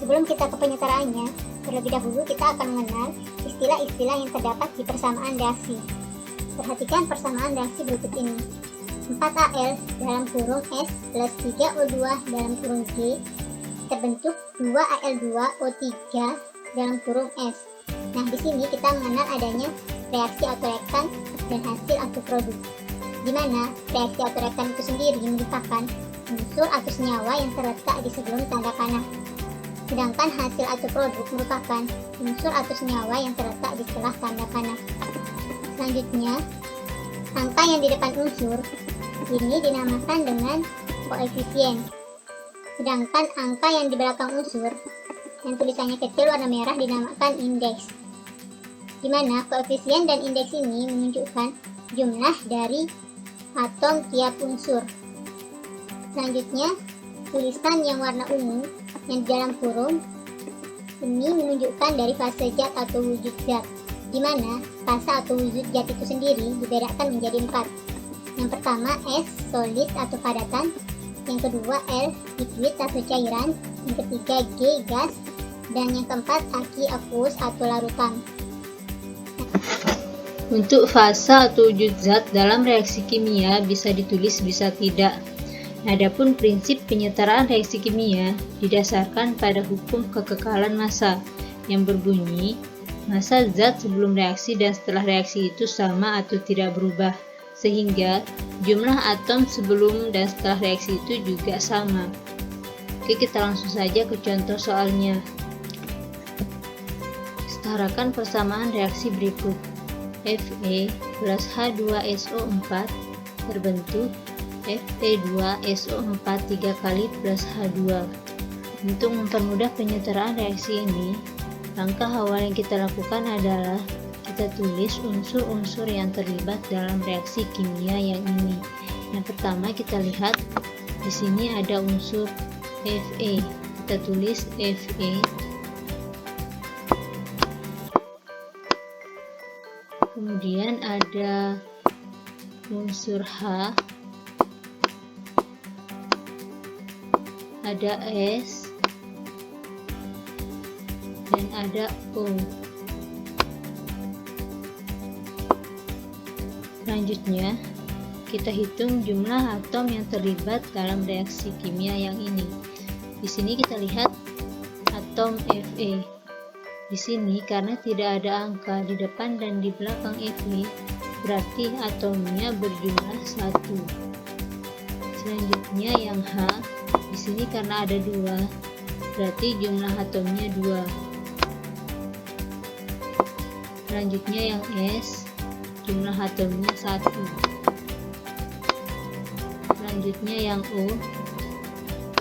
Sebelum kita ke penyetaraannya, terlebih dahulu kita akan mengenal istilah-istilah yang terdapat di persamaan reaksi. Perhatikan persamaan reaksi berikut ini. 4Al dalam kurung S plus 3O2 dalam kurung G terbentuk 2Al2O3 dalam kurung S. Nah, di sini kita mengenal adanya reaksi autorektan dan hasil autoproduk, di mana reaksi autorektan itu sendiri merupakan unsur atau senyawa yang terletak di sebelum tanda panah, sedangkan hasil autoproduk merupakan unsur atau senyawa yang terletak di setelah tanda panah. Selanjutnya, angka yang di depan unsur ini dinamakan dengan koefisien, sedangkan angka yang di belakang unsur yang tulisannya kecil warna merah dinamakan indeks, di mana koefisien dan indeks ini menunjukkan jumlah dari atom tiap unsur. Selanjutnya, tulisan yang warna ungu yang di dalam kurung ini menunjukkan dari fase zat atau wujud zat, di mana fase atau wujud zat itu sendiri dibedakan menjadi 4. Yang pertama S, solid atau padatan, yang kedua L, liquid atau cairan, yang ketiga G, gas, dan yang keempat Aki, aqueous atau larutan. Untuk fase atau wujud zat dalam reaksi kimia bisa ditulis bisa tidak. Adapun prinsip penyetaraan reaksi kimia didasarkan pada hukum kekekalan massa yang berbunyi massa zat sebelum reaksi dan setelah reaksi itu sama atau tidak berubah, sehingga jumlah atom sebelum dan setelah reaksi itu juga sama. Oke, kita langsung saja ke contoh soalnya. Setarakan persamaan reaksi berikut. Fe plus H2SO4 terbentuk Fe2SO4 3 kali plus H2. Untuk mempermudah penyetaraan reaksi ini, langkah awal yang kita lakukan adalah kita tulis unsur-unsur yang terlibat dalam reaksi kimia yang ini. Yang pertama kita lihat di sini ada unsur Fe. Kita tulis Fe. Kemudian ada unsur H, ada S, dan ada O. Selanjutnya, kita hitung jumlah atom yang terlibat dalam reaksi kimia yang ini. Di sini kita lihat atom Fe. Di sini karena tidak ada angka di depan dan di belakang Fe, berarti atomnya berjumlah 1. Selanjutnya yang H, di sini karena ada 2, berarti jumlah atomnya 2. Selanjutnya yang S, jumlah atomnya 1. Selanjutnya yang O,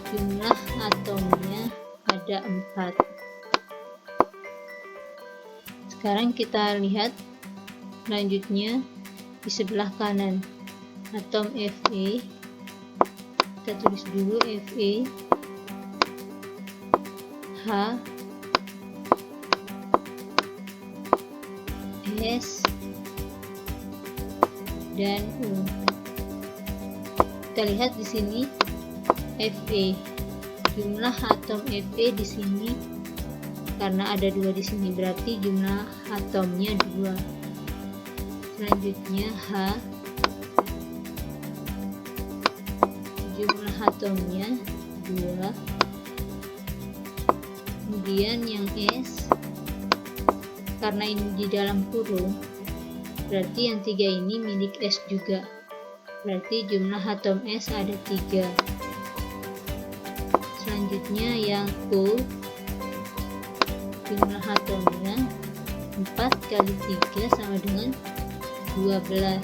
jumlah atomnya ada 4. Sekarang kita lihat selanjutnya di sebelah kanan atom Fe. Kita tulis dulu Fe, H, S, dan U. Kita lihat di sini Fe, jumlah atom Fe di sini karena ada 2 di sini berarti jumlah atomnya 2. Selanjutnya H, jumlah atomnya 2. Kemudian yang S, karena ini di dalam kurung berarti yang 3 ini milik S juga, berarti jumlah atom S ada 3. Selanjutnya yang O, jumlah atomnya 4 kali 3 sama dengan 12.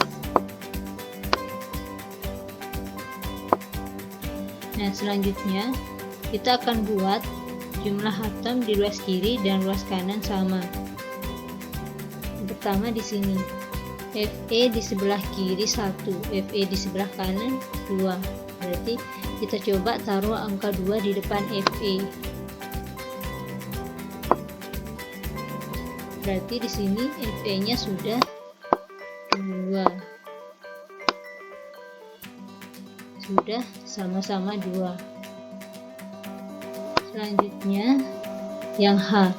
Nah, selanjutnya kita akan buat jumlah atom di ruas kiri dan ruas kanan sama. Yang pertama di sini Fe di sebelah kiri 1, Fe di sebelah kanan 2. Berarti kita coba taruh angka 2 di depan Fe. Berarti di sini Fe-nya sudah 2. Sudah sama-sama 2. Selanjutnya yang H.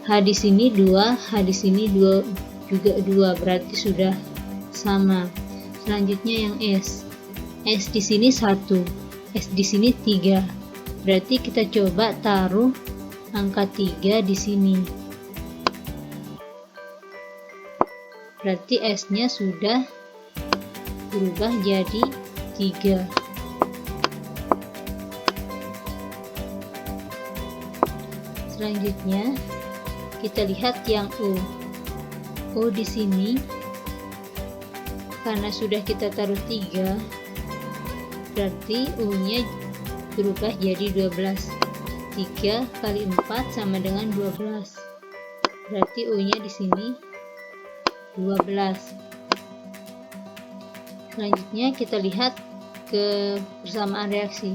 H di sini 2, H di sini 2 juga 2, berarti sudah sama. Selanjutnya yang S. S di sini 1, S di sini 3. Berarti kita coba taruh angka 3 di sini. Berarti S-nya sudah berubah jadi 3. Selanjutnya kita lihat yang O. O di sini karena sudah kita taruh 3, berarti O-nya berubah jadi 12. 3 kali 4 sama dengan 12. Berarti O-nya di sini 12. Selanjutnya kita lihat ke persamaan reaksi.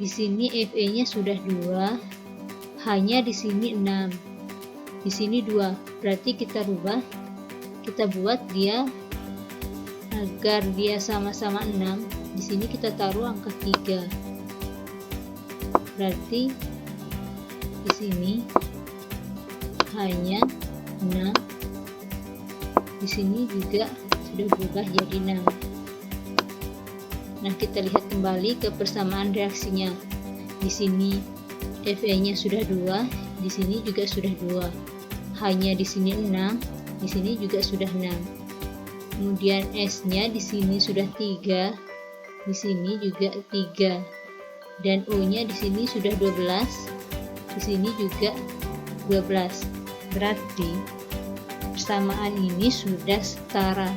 Di sini Fe-nya sudah 2, H-nya di sini 6. Di sini 2. Berarti kita rubah, kita buat dia agar dia sama-sama 6. Di sini kita taruh angka 3. Berarti di sini hanya 6. Di sini juga sudah berubah jadi 6. Nah, kita lihat kembali ke persamaan reaksinya. Di sini Fe-nya sudah 2, di sini juga sudah 2. H-nya di sini 6, di sini juga sudah 6. Kemudian S-nya di sini sudah 3, di sini juga 3. Dan O-nya di sini sudah 12, di sini juga 12. Berarti persamaan ini sudah setara.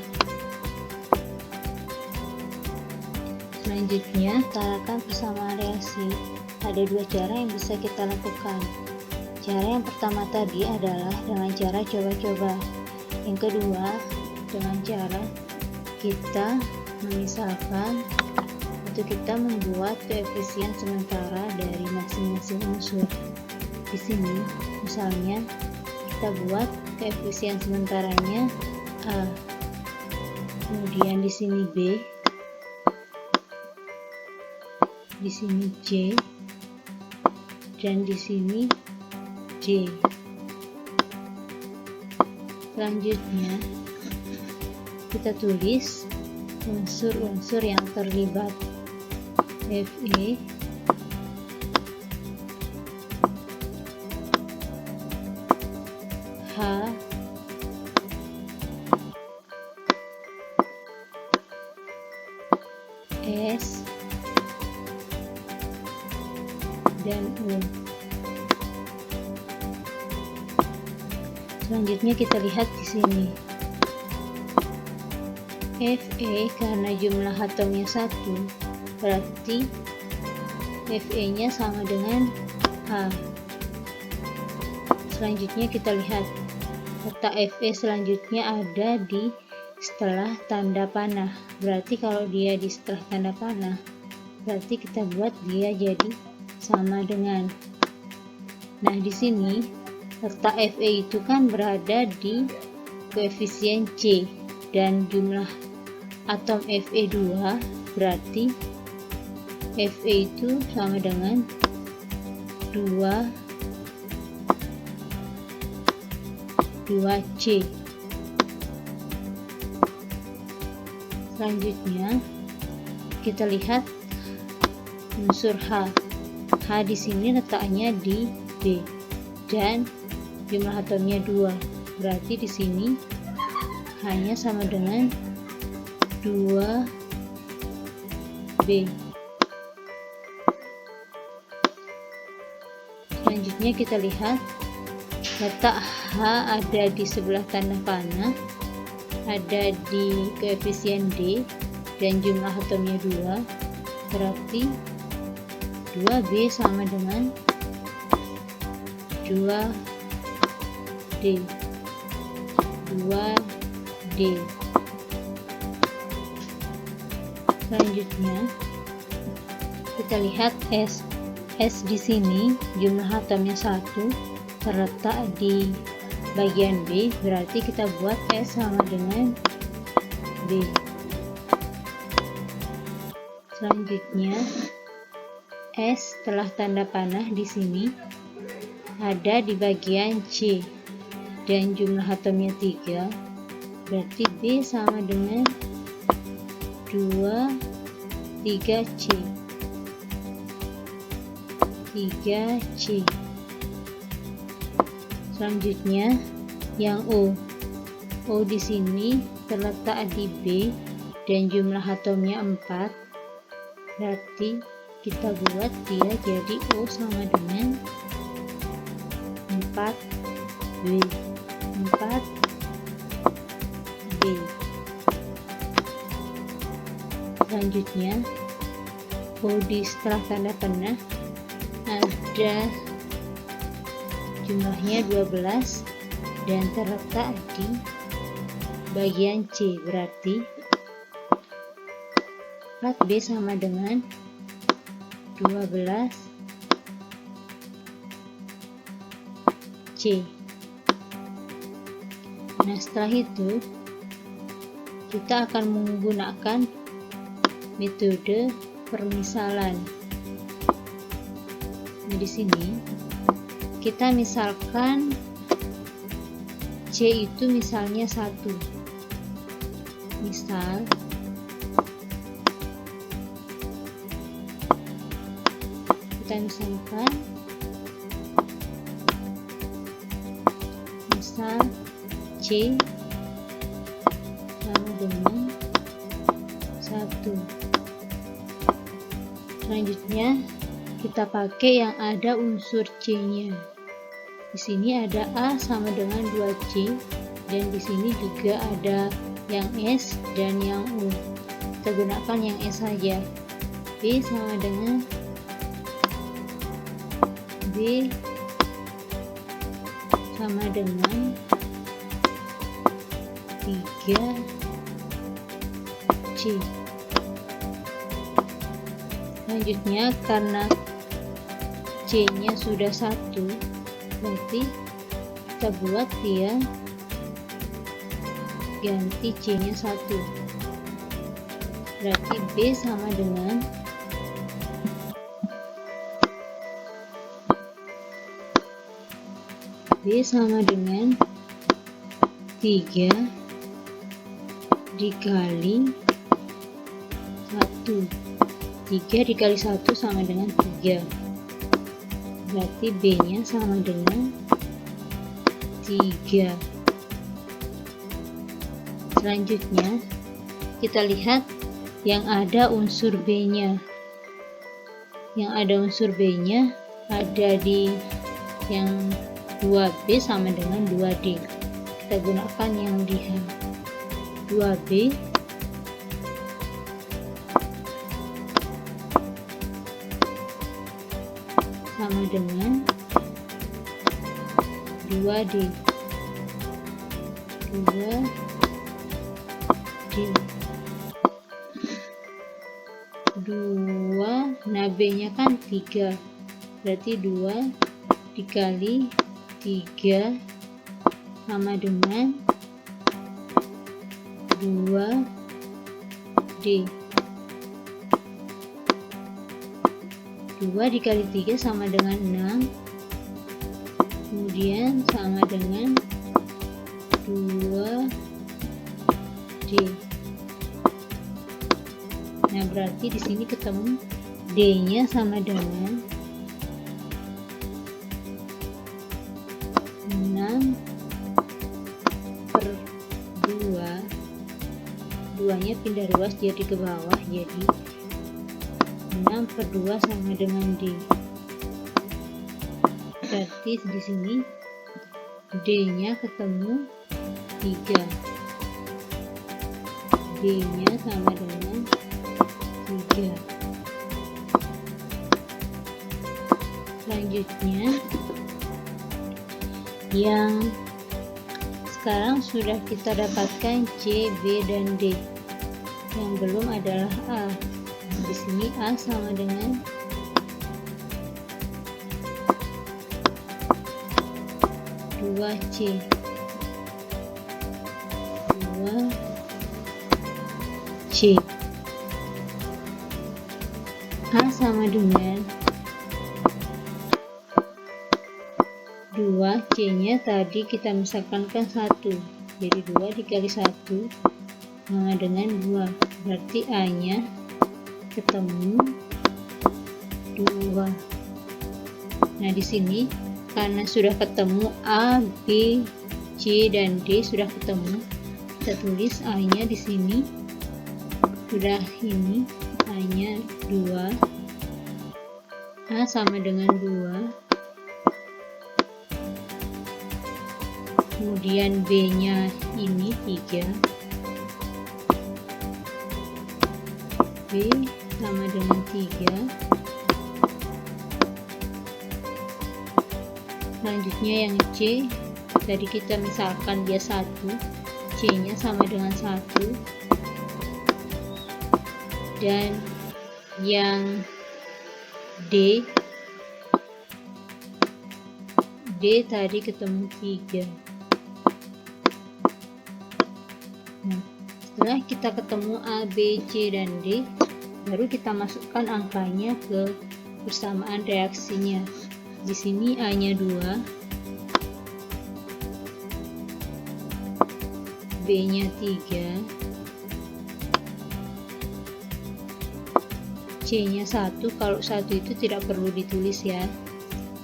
Selanjutnya, tarakan persamaan reaksi. Ada 2 cara yang bisa kita lakukan. Cara yang pertama tadi adalah dengan cara coba-coba. Yang kedua, dengan cara kita memisahkan atau kita membuat koefisien sementara dari masing-masing unsur. Di sini, misalnya kita buat koefisien sementaranya A. Kemudian di sini B. Di sini C. Dan di sini J. Selanjutnya kita tulis unsur-unsur yang terlibat. Fe, H, S, dan U. Selanjutnya kita lihat di sini. Fe karena jumlah atomnya 1, berarti Fe-nya sama dengan H. Selanjutnya kita lihat letak Fe selanjutnya ada di setelah tanda panah. Berarti kalau dia di setelah tanda panah, berarti kita buat dia jadi sama dengan. Nah, di sini letak Fe itu kan berada di koefisien C dan jumlah atom Fe 2, berarti Fe itu sama dengan 2C. Selanjutnya kita lihat unsur H. H di sini letaknya di B dan jumlah atomnya 2. Berarti di sini hanya sama dengan 2B. Selanjutnya kita lihat letak H ada di sebelah tanda panah, ada di koefisien D dan jumlah atomnya 2. Berarti 2B sama dengan 2D. Selanjutnya kita lihat S. S di sini jumlah atomnya 1, terletak di bagian B, berarti kita buat S sama dengan B. Selanjutnya S setelah tanda panah di sini ada di bagian C dan jumlah atomnya 3, berarti B sama dengan 2 3C. 3C. Selanjutnya yang O. O di sini terletak di B dan jumlah atomnya 4, berarti kita buat dia jadi O sama dengan 4B. 4B. Selanjutnya O di setelah tanda panah ada jumlahnya 12 dan terletak di bagian C, berarti 4B sama dengan 12C. Nah, setelah itu kita akan menggunakan metode permisalan. Nah, di sini kita misalkan C itu misalnya 1. Misal kita misalkan C sama dengan 1. Selanjutnya kita pakai yang ada unsur C-nya. Di sini ada A sama dengan 2C dan di sini juga ada yang S dan yang U. Kita gunakan yang S saja. B sama dengan 3C. Selanjutnya karena C-nya sudah 1, berarti kita buat dia ganti C-nya 1, berarti B sama dengan 3 dikali 1. 3 dikali 1 sama dengan 3, berarti B nya sama dengan 3. Selanjutnya kita lihat yang ada unsur B nya. Yang ada unsur B nya ada di yang 2B sama dengan 2D. Kita gunakan yang di 2B sama dengan 2D. 2, nah B nya kan 3, berarti 2 dikali 3 sama dengan 2D. 2 dikali 3 sama dengan 6, kemudian sama dengan 2D. Nah, berarti di sini ketemu D-nya sama dengan 6/2. 2-nya pindah ruas jadi ke bawah, jadi 6/2 sama dengan D. Berarti di sini D-nya ketemu 3. D-nya sama dengan 3. Selanjutnya yang sekarang sudah kita dapatkan C, B, dan D. Yang belum adalah A. Di sini A sama dengan 2C. 2C. A sama dengan 2, C-nya tadi kita misalkankan 1. Jadi 2 dikali 1 sama dengan 2. Berarti A-nya ketemu 2. Nah, di sini karena sudah ketemu A, B, C, dan D sudah ketemu, kita tulis A-nya di sini. Sudah ini A-nya 2. A sama dengan 2. Kemudian B-nya ini 3. B sama dengan 3. Selanjutnya yang C, tadi kita misalkan dia 1, C-nya sama dengan 1. Dan yang D tadi ketemu 3. Nah, setelah kita ketemu A, B, C, dan D, baru kita masukkan angkanya ke persamaan reaksinya. Di sini A-nya 2, B-nya 3, C-nya 1. Kalau 1 itu tidak perlu ditulis ya.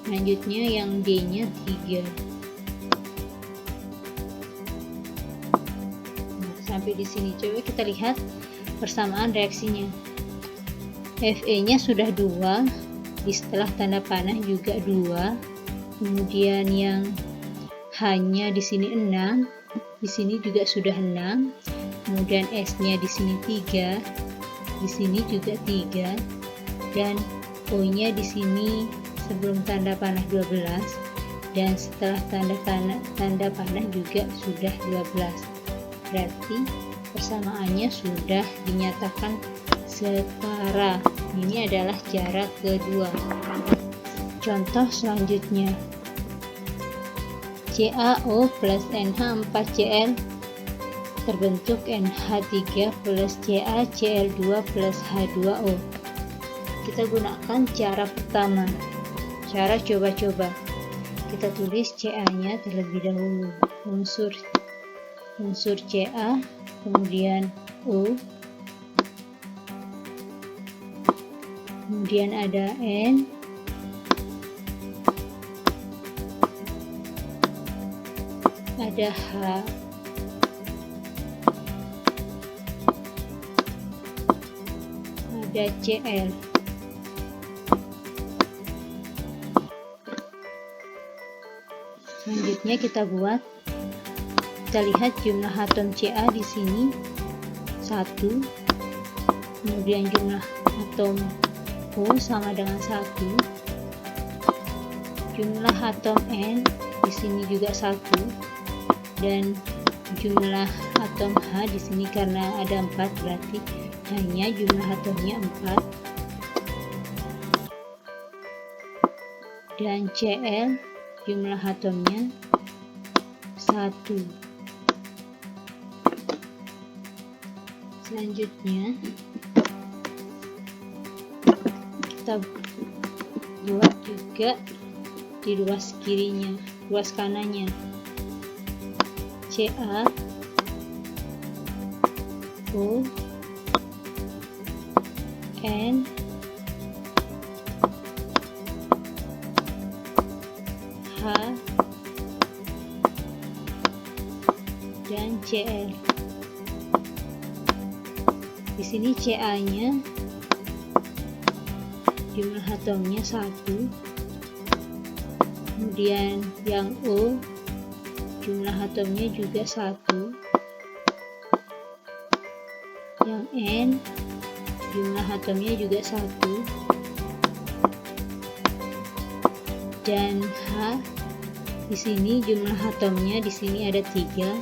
Selanjutnya yang D-nya 3. Sampai di sini coba kita lihat persamaan reaksinya. Fe-nya sudah 2, di setelah tanda panah juga 2. Kemudian yang H-nya di sini 6, di sini juga sudah 6. Kemudian S-nya di sini 3, di sini juga 3. Dan O-nya di sini sebelum tanda panah 12, dan setelah tanda panah juga sudah 12. Berarti persamaannya sudah dinyatakan setara. Ini adalah cara kedua. Contoh selanjutnya, CaO plus NH4Cl terbentuk NH3 plus CaCl2 plus H2O. Kita gunakan cara pertama, cara coba-coba. Kita tulis Ca-nya terlebih dahulu, unsur Ca, kemudian O, kemudian ada N, ada H, ada Cl. Selanjutnya kita lihat jumlah atom Ca di sini 1, kemudian jumlah atom O sama dengan 1, jumlah atom N di sini juga 1, dan jumlah atom H di sini karena ada 4 berarti hanya jumlah atomnya 4, dan Cl jumlah atomnya 1. Selanjutnya kita buat juga di ruas kirinya, ruas kanannya. Ca, O, N, H, dan Cl. Di sini Ca-nya jumlah atomnya 1, kemudian yang O jumlah atomnya juga 1, yang N jumlah atomnya juga 1, dan H di sini jumlah atomnya di sini ada 3,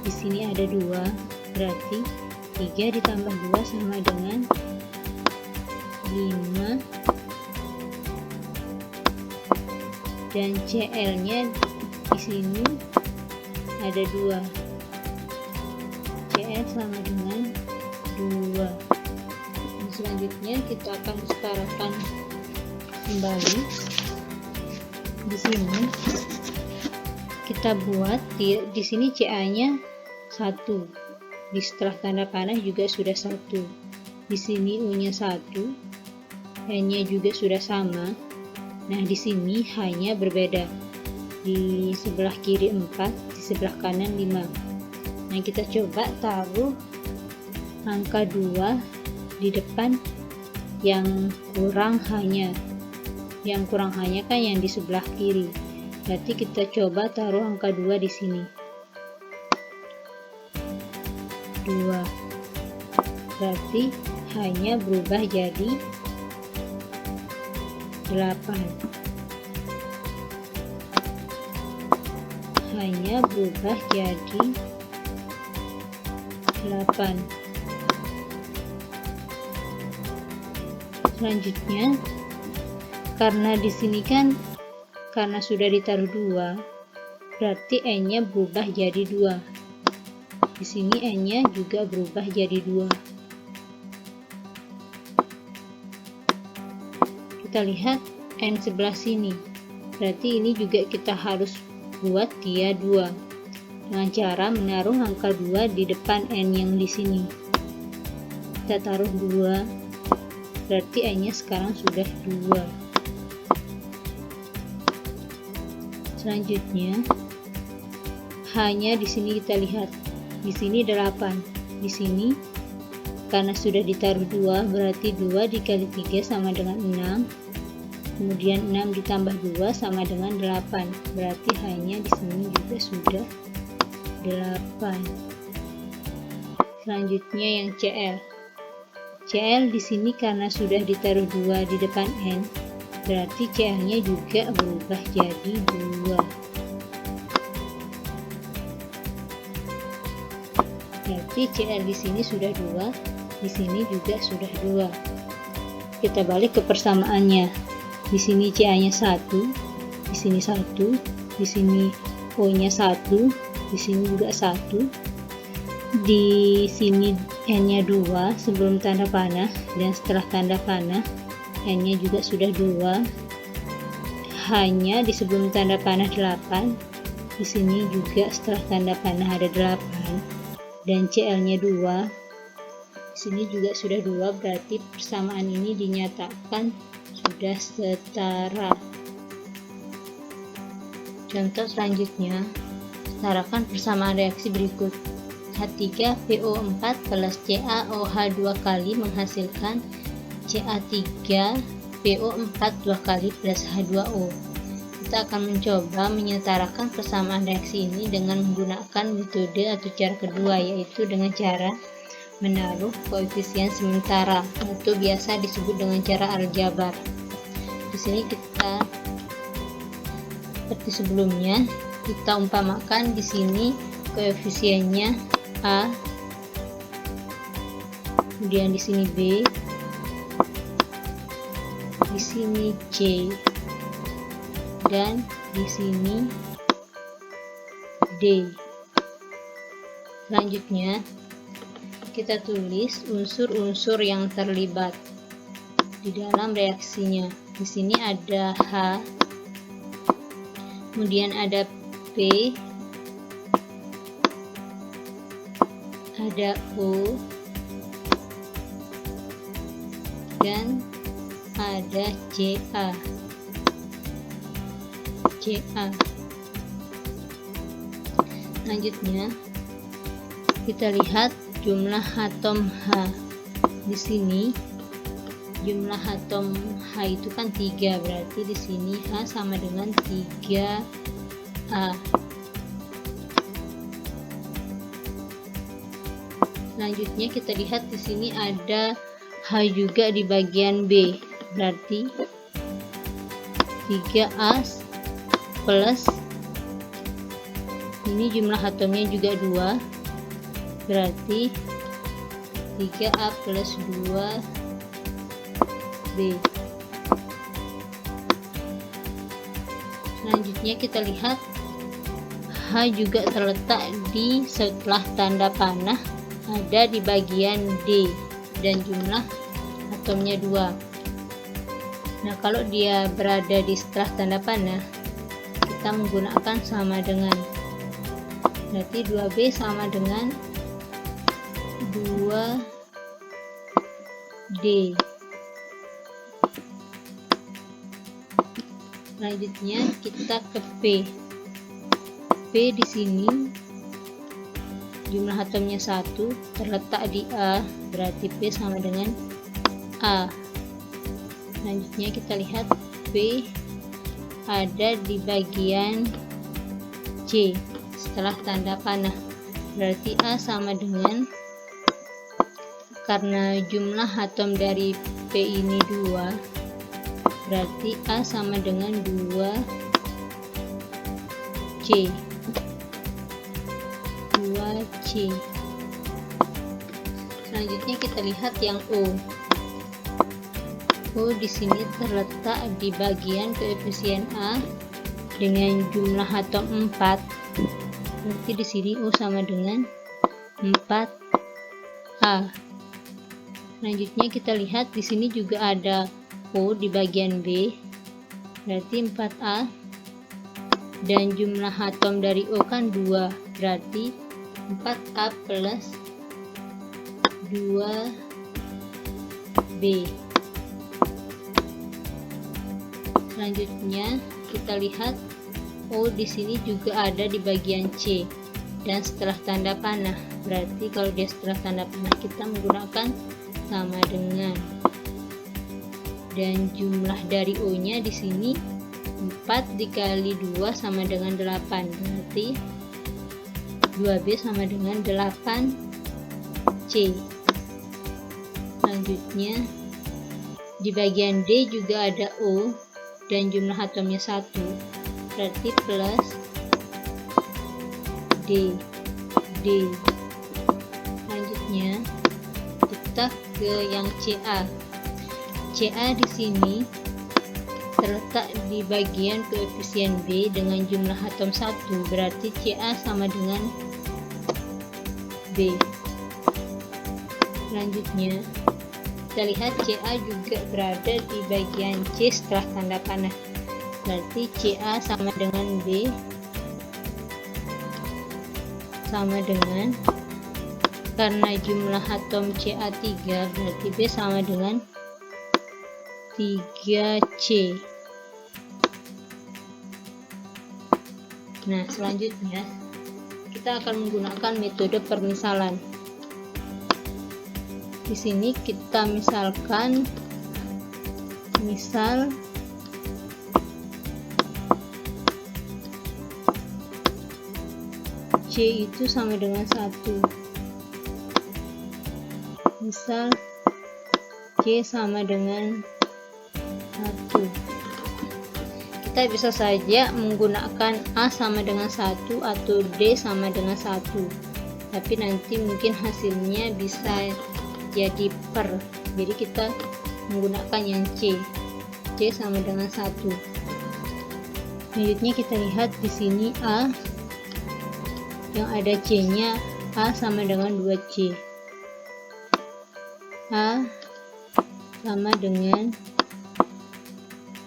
di sini ada 2, berarti 3 ditambah 2 sama dengan 5, dan Cl-nya di sini ada 2, Cl sama dengan 2. Dan selanjutnya kita akan setarakan kembali di sini. kita buat di sini CA-nya 1. Di setelah tanda panah juga sudah 1. Di sini U-nya 1. N-nya juga sudah sama. Nah, di sini H-nya berbeda. Di sebelah kiri 4, di sebelah kanan 5. Nah, kita coba taruh angka 2 di depan yang kurang H-nya. Yang kurang H-nya kan yang di sebelah kiri. Berarti kita coba taruh angka 2 di sini. 2. Berarti H-nya berubah jadi 8. H-nya berubah jadi 8. Selanjutnya, karena di sini kan karena sudah ditaruh 2, berarti N-nya berubah jadi 2. Di sini N-nya juga berubah jadi 2. Kita lihat N sebelah sini. Berarti ini juga kita harus buat dia 2. Dengan cara menaruh angka 2 di depan N yang di sini. Kita taruh 2. Berarti N-nya sekarang sudah 2. Selanjutnya, H-nya di sini kita lihat. Di sini 8. Di sini karena sudah ditaruh 2, berarti 2 dikali 3 sama dengan 6. Kemudian 6 ditambah 2 sama dengan 8. Berarti H-nya di sini juga sudah 8. Selanjutnya yang CL. CL di sini karena sudah ditaruh 2 di depan N, berarti CL-nya juga berubah jadi 2. Berarti CL di sini sudah 2, di sini juga sudah 2. Kita balik ke persamaannya. Di sini CA-nya 1, di sini 1, di sini O-nya 1, di sini juga 1. Di sini N-nya 2 sebelum tanda panah, dan setelah tanda panah N-nya juga sudah 2. H-nya di sebelum tanda panah 8. Di sini juga setelah tanda panah ada 8. Dan CL-nya 2. Di sini juga sudah 2, berarti persamaan ini dinyatakan sudah setara. Contoh selanjutnya, setarakan persamaan reaksi berikut. H3PO4 plus CaOH 2 kali menghasilkan Ca3PO4 2 kali plus H2O. Kita akan mencoba menyetarakan persamaan reaksi ini dengan menggunakan metode atau cara kedua, yaitu dengan cara menaruh koefisien sementara atau biasa disebut dengan cara aljabar. Di sini kita seperti sebelumnya, kita umpamakan di sini koefisiennya A, kemudian di sini B, di sini C, dan di sini D. Selanjutnya kita tulis unsur-unsur yang terlibat di dalam reaksinya. Di sini ada H, kemudian ada P, ada O, dan ada CA. Selanjutnya kita lihat jumlah atom H. Di sini jumlah atom H itu kan 3, berarti di sini H sama dengan 3A. Selanjutnya kita lihat di sini ada H juga di bagian B, berarti 3A plus, ini jumlah atomnya juga 2, berarti 3A plus 2B. Selanjutnya kita lihat H juga terletak di setelah tanda panah, ada di bagian D, dan jumlah atomnya 2. Nah, kalau dia berada di setelah tanda panah, kita kita menggunakan sama dengan. Berarti 2B sama dengan 2D. Selanjutnya kita ke P. P di sini jumlah atomnya 1, terletak di A, berarti P sama dengan A. Selanjutnya kita lihat P ada di bagian C setelah tanda panah, berarti A sama dengan, karena jumlah atom dari P ini 2, berarti A sama dengan 2C. 2C. Selanjutnya kita lihat yang O. O di sini terletak di bagian koefisien A dengan jumlah atom 4. Berarti di sini O sama dengan 4A. Selanjutnya kita lihat di sini juga ada O di bagian B, berarti 4A, dan jumlah atom dari O kan 2, berarti 4A plus 2B. Selanjutnya kita lihat O di sini juga ada di bagian C dan setelah tanda panah, berarti kalau dia setelah tanda panah kita menggunakan sama dengan, dan jumlah dari O nya di sini 4 dikali 2 sama dengan 8, berarti 2B sama dengan 8C. Selanjutnya di bagian D juga ada O dan jumlah atomnya 1, berarti plus D. Selanjutnya kita ke yang CA. CA di sini terletak di bagian koefisien B dengan jumlah atom 1, berarti CA sama dengan B. Selanjutnya kita lihat CA juga berada di bagian C setelah tanda panah, berarti CA sama dengan B sama dengan, karena jumlah atom CA 3, berarti B sama dengan 3C. Nah, selanjutnya kita akan menggunakan metode permisalan. Di sini kita misalkan, misal C itu sama dengan 1. Misal C sama dengan 1. Kita bisa saja menggunakan A sama dengan 1 atau D sama dengan 1, tapi nanti mungkin hasilnya bisa jadi per, jadi kita menggunakan yang C sama dengan 1. Selanjutnya kita lihat di sini A yang ada C nya, A sama dengan 2C, A sama dengan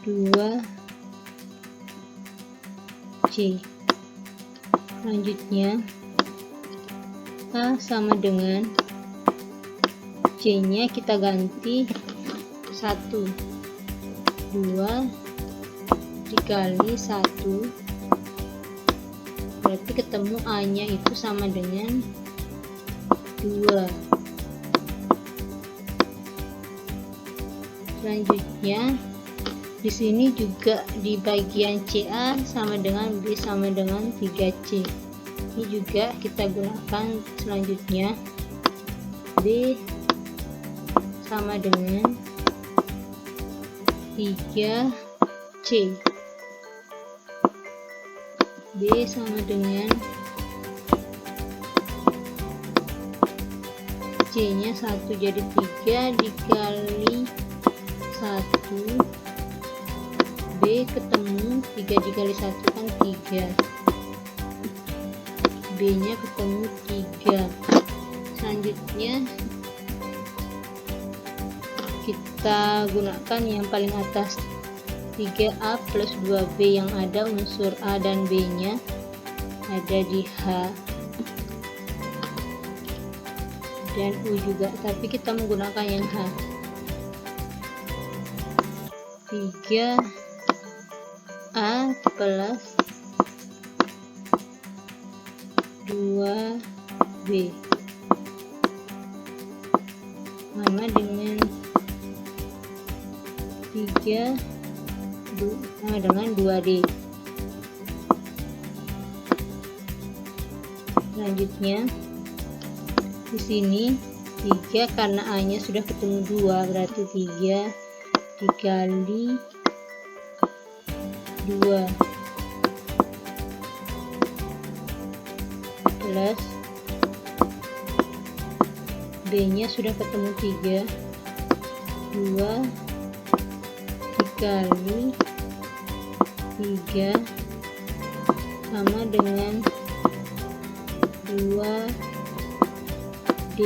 2C. Selanjutnya A sama dengan C nya kita ganti 1, 2 dikali 1, berarti ketemu A nya itu sama dengan 2. Selanjutnya di sini juga di bagian CA sama dengan B sama dengan 3C. Ini juga kita gunakan selanjutnya, B sama dengan 3C. B sama dengan C nya 1, jadi 3 dikali 1, B ketemu 3 dikali 1 kan 3, B nya ketemu 3. Selanjutnya kita gunakan yang paling atas, 3A plus 2B yang ada unsur A dan B nya ada di H dan U juga, tapi kita menggunakan yang H. 3A plus 2B sama dengan 2D. Selanjutnya di sini 3 karena A nya sudah ketemu 2, berarti 3 dikali 2 plus B nya sudah ketemu 3, 2 dikali 3 sama dengan 2D.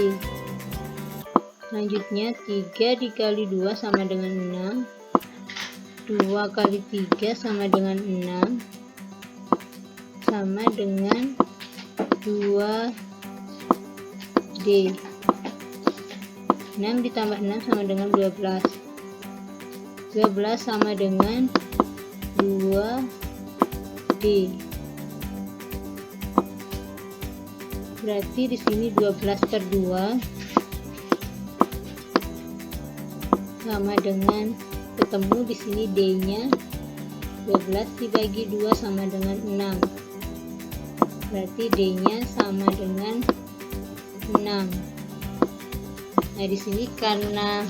Selanjutnya 3 dikali 2 sama dengan 6, 2 kali 3 sama dengan 6, sama dengan 2D. 6 ditambah 6 sama dengan 12, 12 sama dengan 2D. Berarti di sini 12 per 2 sama dengan, ketemu di sini D-nya 12 dibagi 2 sama dengan 6. Berarti D-nya sama dengan 6. Nah, di sini karena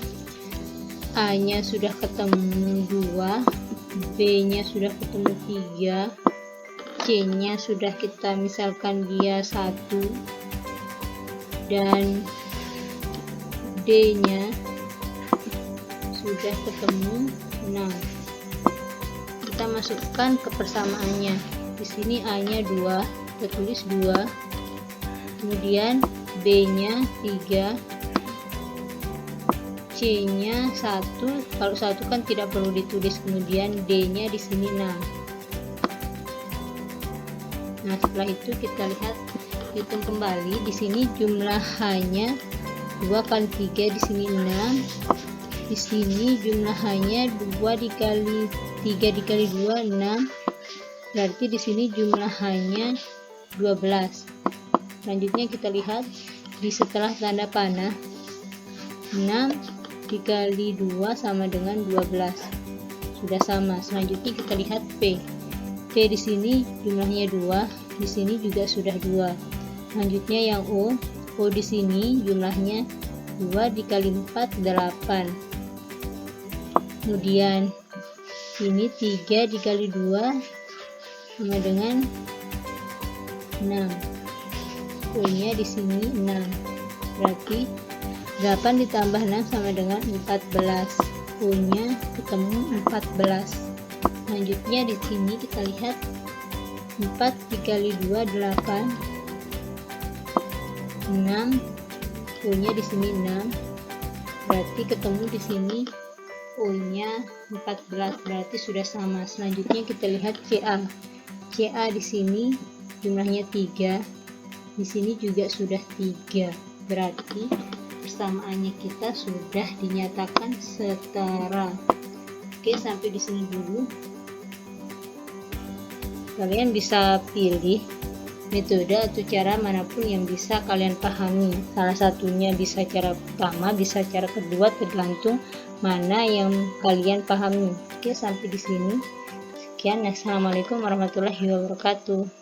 A-nya sudah ketemu 2, B-nya sudah ketemu 3, C-nya sudah kita misalkan dia 1, dan D-nya sudah ketemu 6. Kita masukkan ke persamaannya. Di sini A-nya 2, kita tulis 2. Kemudian B-nya 3, C-nya 1. Kalau 1 kan tidak perlu ditulis. Kemudian D-nya di sini 6. Nah, setelah itu kita lihat, hitung kembali. Di sini jumlah H-nya 2 kali 3, di sini 6. Di sini jumlah H-nya 2 dikali 3 dikali 2, 6. Berarti di sini jumlah H-nya 12. Selanjutnya kita lihat di setelah tanda panah, 6 dikali 2 sama dengan 12. Sudah sama. Selanjutnya kita lihat P. P di sini jumlahnya 2, di sini juga sudah 2. Selanjutnya yang O. O di sini jumlahnya 2 dikali 4, 8. Kemudian ini 3 dikali 2 sama dengan 6. O nya di sini 6. Berarti 8 ditambah 6 sama dengan 14. O nya ketemu 14. Selanjutnya di sini kita lihat 4 dikali 2, 8. 6. O nya di sini 6. Berarti ketemu di sini O nya 14. Berarti sudah sama. Selanjutnya kita lihat CA. CA di sini jumlahnya 3. Di sini juga sudah 3. Berarti persamaannya kita sudah dinyatakan setara. Oke, sampai di sini dulu. Kalian bisa pilih metode atau cara manapun yang bisa kalian pahami. Salah satunya bisa cara pertama, bisa cara kedua, tergantung mana yang kalian pahami. Oke, sampai di sini. Sekian. Assalamualaikum warahmatullahi wabarakatuh.